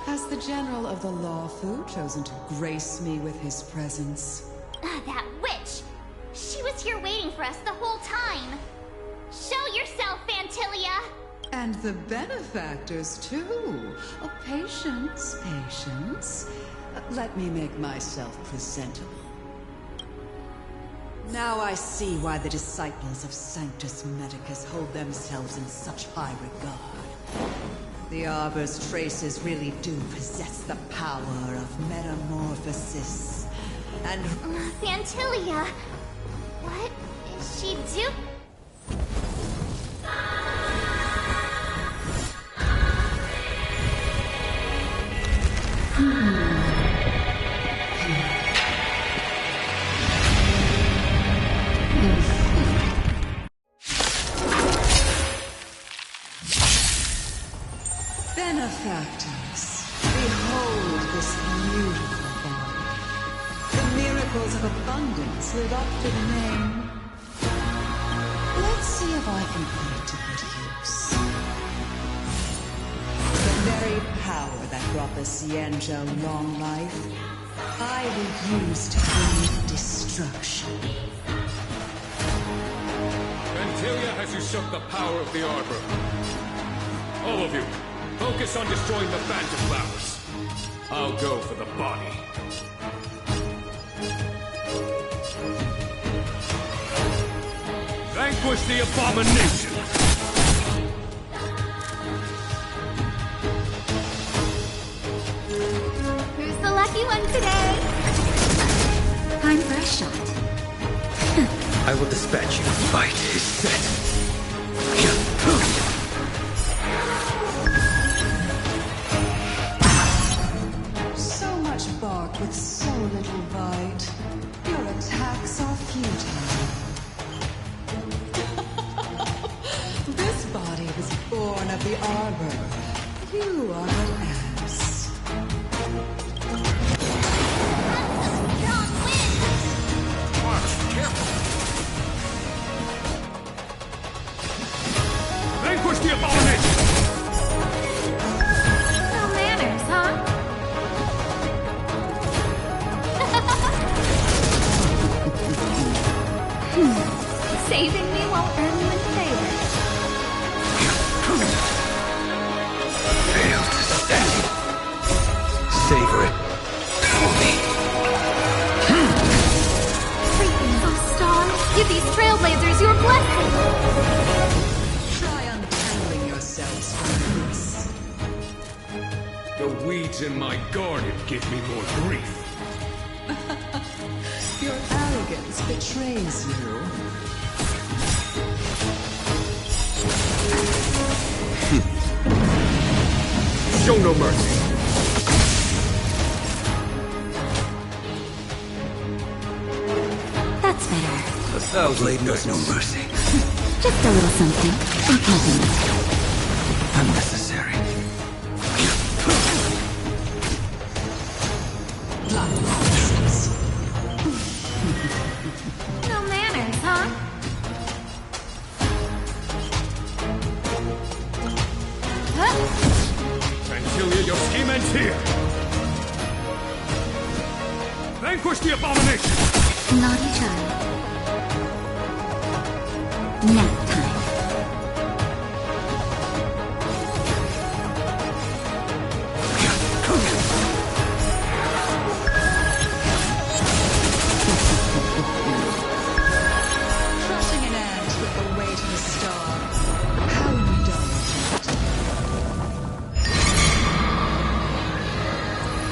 Has the General of the Lawfu chosen to grace me with his presence? That witch! She was here waiting for us the whole time! Show yourself, Fantilia! And the benefactors, too. Oh, patience, patience. Let me make myself presentable. Now I see why the disciples of Sanctus Medicus hold themselves in such high regard. The Arbor's traces really do possess the power of metamorphosis. And... Fantilia! What is she do? Benefactors, behold this beautiful body. The miracles of abundance live up to the name. Let's see if I can put it to good use. The very power that brought the Xianzhou long life, I will use to bring destruction. Fantilia has usurped the power of the Arbor. All of you, focus on destroying the Phantom Flowers. I'll go for the body. Vanquish the abomination! Who's the lucky one today? Time for a shot. I will dispatch you. Fight is set. So much bark with so little bite. Your attacks are futile. This body was born of the Arbor. You are an ass. Vanquish the abomination! No manners, huh? Saving me won't earn you any favor. Fail to stand. Savor it. For me. Freaking so stars, give these trailblazers your blessing! Try untangling yourselves from this. The weeds in my garden give me more grief. Your arrogance betrays you. Show no mercy. That's better. 1,000 knows no mercy. Just a little something. Unpleasant. Unnecessary. No manners, huh? Fantilia, your scheme ends here. Vanquish the abomination! Naughty child. Nap time. Crushing an ant with the weight of a star. How dull.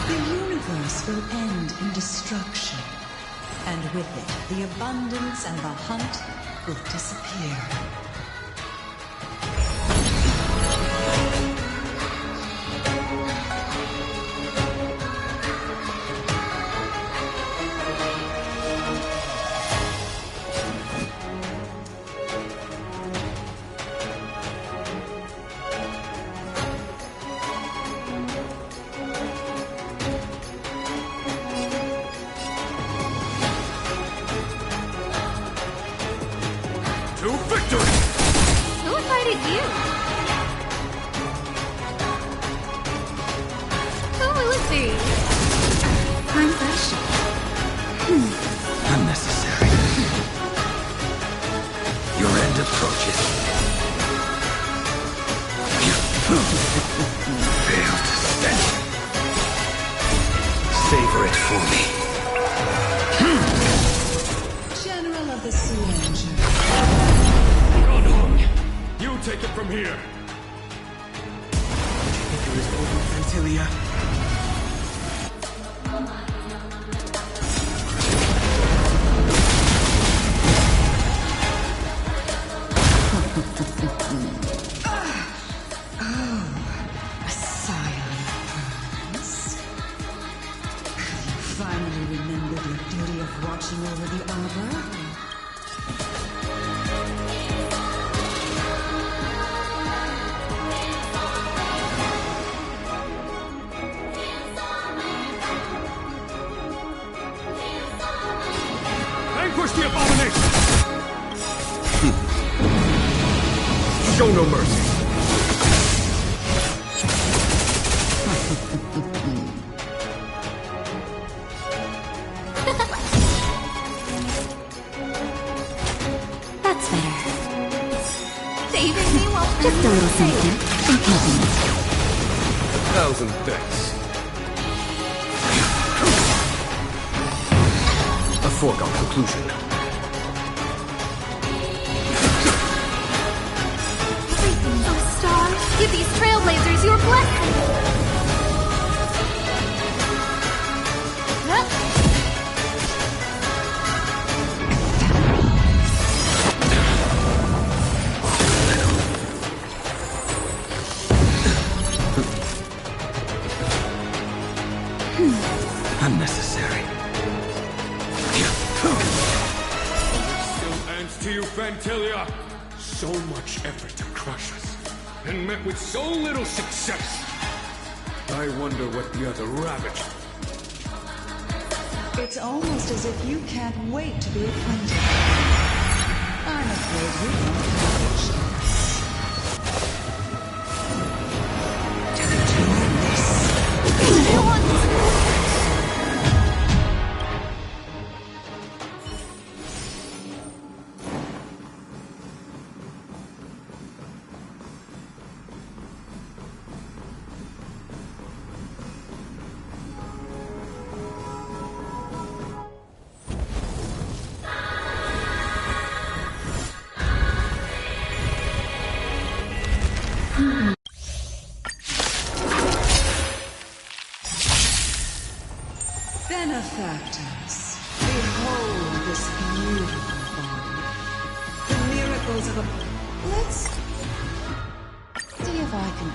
The universe will end in destruction. And with it, the abundance and the hunt will disappear. Unnecessary. Your end approaches. You fail to stand. Savor it for me. General of the Siege. You take it from here. It was over, Fantilia. Finally remembered your duty of watching over the arbor? Vanquish the abomination! Show no mercy. That's better. Saving me won't Just a little something. In keeping. 1,000 thanks. A foregone conclusion. Oh, Star, give these trailblazers your blessing. Unnecessary. Still ends to you, Fantilia. So much effort to crush us, and met with so little success. I wonder what the other ravaged. It's almost as if you can't wait to be acquainted. I'm afraid we won't have a chance. Benefactors, behold this beautiful body. The miracles of a... Let's see if I can